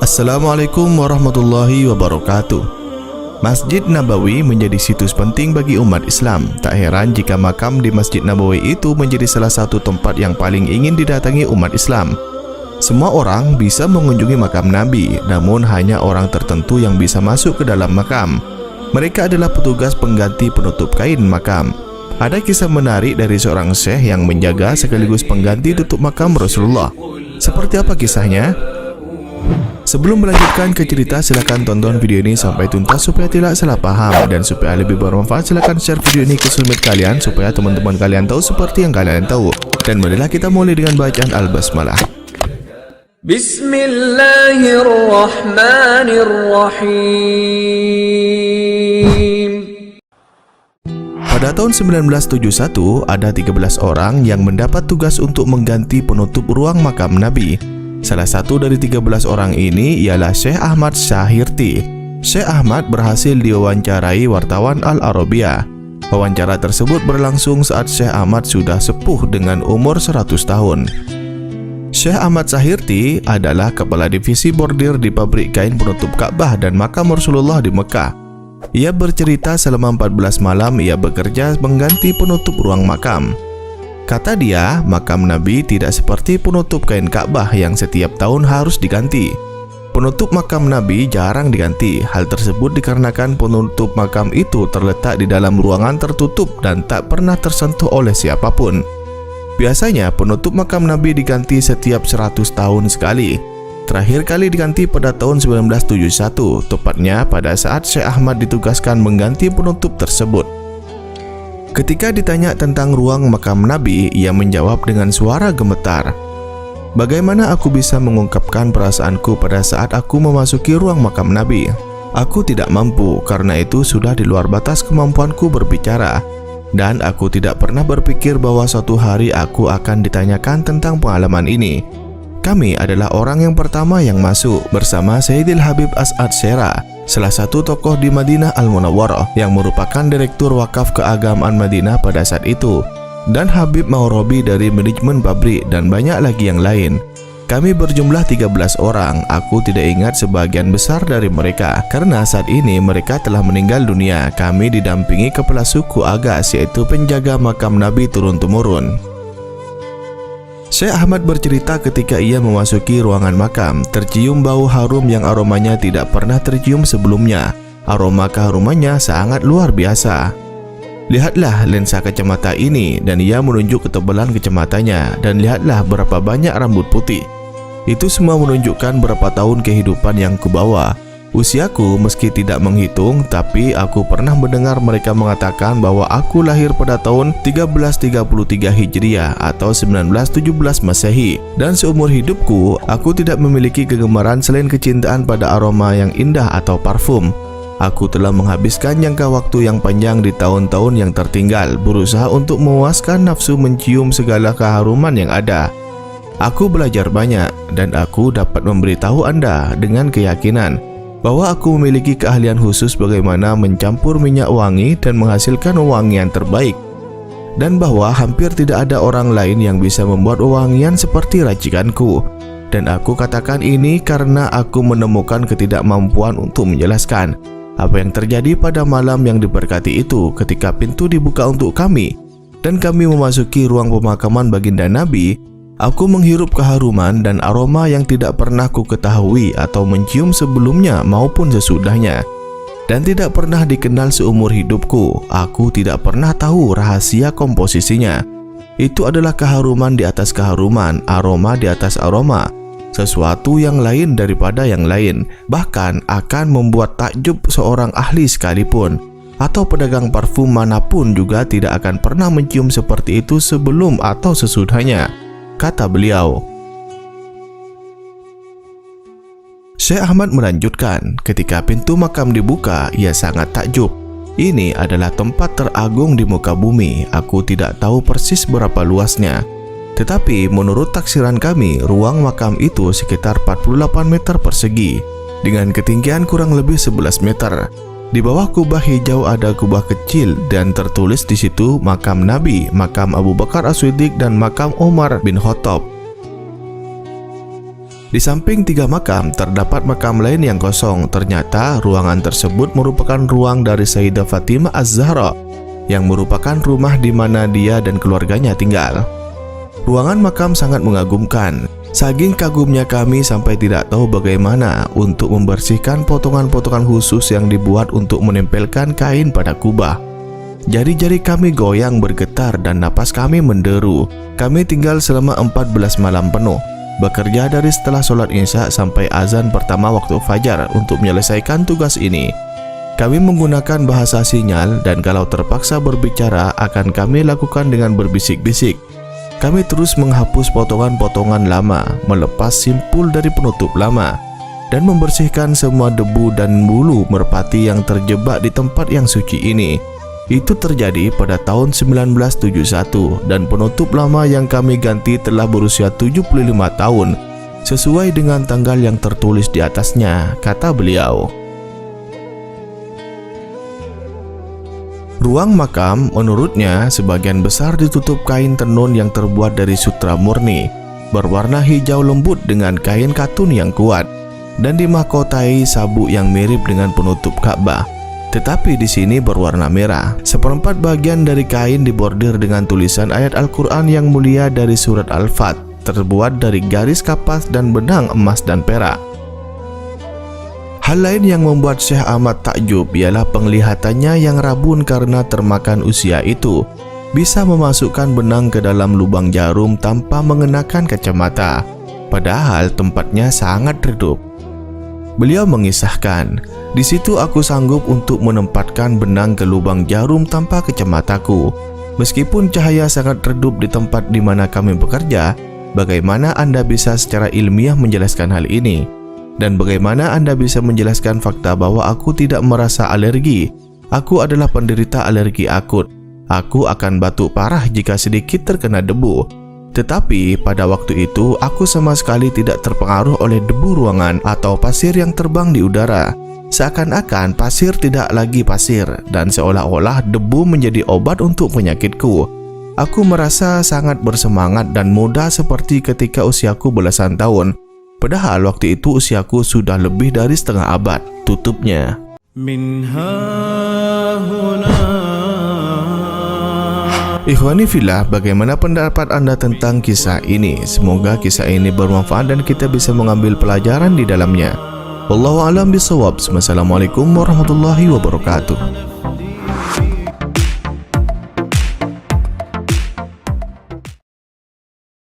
Assalamualaikum warahmatullahi wabarakatuh. Masjid Nabawi menjadi situs penting bagi umat Islam. Tak heran jika makam di Masjid Nabawi itu menjadi salah satu tempat yang paling ingin didatangi umat Islam. Semua orang bisa mengunjungi makam Nabi, namun hanya orang tertentu yang bisa masuk ke dalam makam. Mereka adalah petugas pengganti penutup kain makam. Ada kisah menarik dari seorang syekh yang menjaga sekaligus pengganti tutup makam Rasulullah. Seperti apa kisahnya? Sebelum melanjutkan ke cerita, silakan tonton video ini sampai tuntas supaya tidak salah paham, dan supaya lebih bermanfaat silakan share video ini ke soulmate kalian supaya teman-teman kalian tahu seperti yang kalian tahu. Dan marilah kita mulai dengan bacaan Al-Basmalah. Bismillahirrahmanirrahim. Pada tahun 1971 ada 13 orang yang mendapat tugas untuk mengganti penutup ruang makam Nabi. Salah satu dari 13 orang ini ialah Syekh Ahmad Syahirti. Syekh Ahmad berhasil diwawancarai wartawan Al-Arabiyah. Wawancara tersebut berlangsung saat Syekh Ahmad sudah sepuh dengan umur 100 tahun. Syekh Ahmad Syahirti adalah kepala divisi bordir di pabrik kain penutup Ka'bah dan makam Rasulullah di Mekah. Ia bercerita selama 14 malam ia bekerja mengganti penutup ruang makam. Kata dia, makam Nabi tidak seperti penutup kain Ka'bah yang setiap tahun harus diganti. Penutup makam Nabi jarang diganti. Hal tersebut dikarenakan penutup makam itu terletak di dalam ruangan tertutup dan tak pernah tersentuh oleh siapapun. Biasanya penutup makam Nabi diganti setiap 100 tahun sekali. Terakhir kali diganti pada tahun 1971, tepatnya pada saat Syekh Ahmad ditugaskan mengganti penutup tersebut. Ketika ditanya tentang ruang makam Nabi, ia menjawab dengan suara gemetar. Bagaimana aku bisa mengungkapkan perasaanku pada saat aku memasuki ruang makam Nabi? Aku tidak mampu, karena itu sudah di luar batas kemampuanku berbicara. Dan aku tidak pernah berpikir bahwa suatu hari aku akan ditanyakan tentang pengalaman ini. Kami adalah orang yang pertama yang masuk bersama Sayyidil Habib As'ad Syera, salah satu tokoh di Madinah Al-Munawwarah yang merupakan direktur wakaf keagamaan Madinah pada saat itu, dan Habib Maghrabi dari manajemen pabrik, dan banyak lagi yang lain. Kami berjumlah 13 orang. Aku tidak ingat sebagian besar dari mereka karena saat ini mereka telah meninggal dunia. Kami didampingi kepala suku Agas, yaitu penjaga makam Nabi turun-temurun. Syekh Ahmad bercerita ketika ia memasuki ruangan makam, tercium bau harum yang aromanya tidak pernah tercium sebelumnya. Aroma keharumannya sangat luar biasa. Lihatlah lensa kacamata ini, dan ia menunjuk ketebalan kacamatanya, dan lihatlah berapa banyak rambut putih. Itu semua menunjukkan berapa tahun kehidupan yang kubawa. Usiaku meski tidak menghitung, tapi aku pernah mendengar mereka mengatakan bahwa aku lahir pada tahun 1333 Hijriah atau 1917 Masehi, dan seumur hidupku aku tidak memiliki kegemaran selain kecintaan pada aroma yang indah atau parfum. Aku telah menghabiskan jangka waktu yang panjang di tahun-tahun yang tertinggal berusaha untuk memuaskan nafsu mencium segala keharuman yang ada. Aku belajar banyak, dan aku dapat memberitahu Anda dengan keyakinan bahwa aku memiliki keahlian khusus bagaimana mencampur minyak wangi dan menghasilkan wewangian terbaik, dan bahwa hampir tidak ada orang lain yang bisa membuat wewangian seperti racikanku. Dan aku katakan ini karena aku menemukan ketidakmampuan untuk menjelaskan apa yang terjadi pada malam yang diberkati itu ketika pintu dibuka untuk kami dan kami memasuki ruang pemakaman baginda Nabi. Aku menghirup keharuman dan aroma yang tidak pernah ku ketahui atau mencium sebelumnya maupun sesudahnya, dan tidak pernah dikenal seumur hidupku. Aku tidak pernah tahu rahasia komposisinya. Itu adalah keharuman di atas keharuman, aroma di atas aroma, sesuatu yang lain daripada yang lain, bahkan akan membuat takjub seorang ahli sekalipun, atau pedagang parfum manapun juga tidak akan pernah mencium seperti itu sebelum atau sesudahnya, kata beliau. Syekh Ahmad melanjutkan, ketika pintu makam dibuka, ia sangat takjub. Ini adalah tempat teragung di muka bumi. Aku tidak tahu persis berapa luasnya, tetapi menurut taksiran kami, ruang makam itu sekitar 48 meter persegi dengan ketinggian kurang lebih 11 meter. Di bawah kubah hijau ada kubah kecil dan tertulis di situ makam Nabi, makam Abu Bakar As-Siddiq, dan makam Umar bin Khattab. Di samping 3 makam, terdapat makam lain yang kosong. Ternyata ruangan tersebut merupakan ruang dari Sayyidah Fatimah Az-Zahra, yang merupakan rumah di mana dia dan keluarganya tinggal. Ruangan makam sangat mengagumkan. Saking kagumnya kami sampai tidak tahu bagaimana untuk membersihkan potongan-potongan khusus yang dibuat untuk menempelkan kain pada kubah. Jari-jari kami goyang bergetar dan napas kami menderu. Kami tinggal selama 14 malam penuh, bekerja dari setelah sholat isya sampai azan pertama waktu fajar untuk menyelesaikan tugas ini. Kami menggunakan bahasa sinyal dan kalau terpaksa berbicara akan kami lakukan dengan berbisik-bisik. Kami terus menghapus potongan-potongan lama, melepas simpul dari penutup lama, dan membersihkan semua debu dan bulu merpati yang terjebak di tempat yang suci ini. Itu terjadi pada tahun 1971 dan penutup lama yang kami ganti telah berusia 75 tahun sesuai dengan tanggal yang tertulis di atasnya, kata beliau. Ruang makam menurutnya sebagian besar ditutup kain tenun yang terbuat dari sutra murni berwarna hijau lembut dengan kain katun yang kuat dan dimahkotai sabuk yang mirip dengan penutup Ka'bah. Tetapi di sini berwarna merah. Seperempat bagian dari kain dibordir dengan tulisan ayat Al-Quran yang mulia dari surat Al-Fat, terbuat dari garis kapas dan benang emas dan perak. Hal lain yang membuat Syekh Ahmad takjub ialah penglihatannya yang rabun karena termakan usia itu. Bisa memasukkan benang ke dalam lubang jarum tanpa mengenakan kacamata. Padahal tempatnya sangat redup. Beliau mengisahkan, di situ aku sanggup untuk menempatkan benang ke lubang jarum tanpa kacamataku. Meskipun cahaya sangat redup di tempat di mana kami bekerja, bagaimana Anda bisa secara ilmiah menjelaskan hal ini? Dan bagaimana Anda bisa menjelaskan fakta bahwa aku tidak merasa alergi? Aku adalah penderita alergi akut. Aku akan batuk parah jika sedikit terkena debu. Tetapi pada waktu itu aku sama sekali tidak terpengaruh oleh debu ruangan atau pasir yang terbang di udara. Seakan-akan pasir tidak lagi pasir dan seolah-olah debu menjadi obat untuk penyakitku. Aku merasa sangat bersemangat dan muda seperti ketika usiaku belasan tahun. Padahal waktu itu usiaku sudah lebih dari setengah abad, tutupnya. Ikhwani fillah, bagaimana pendapat Anda tentang kisah ini? Semoga kisah ini bermanfaat dan kita bisa mengambil pelajaran di dalamnya. Wallahu a'lam bishawab. Wassalamualaikum warahmatullahi wabarakatuh.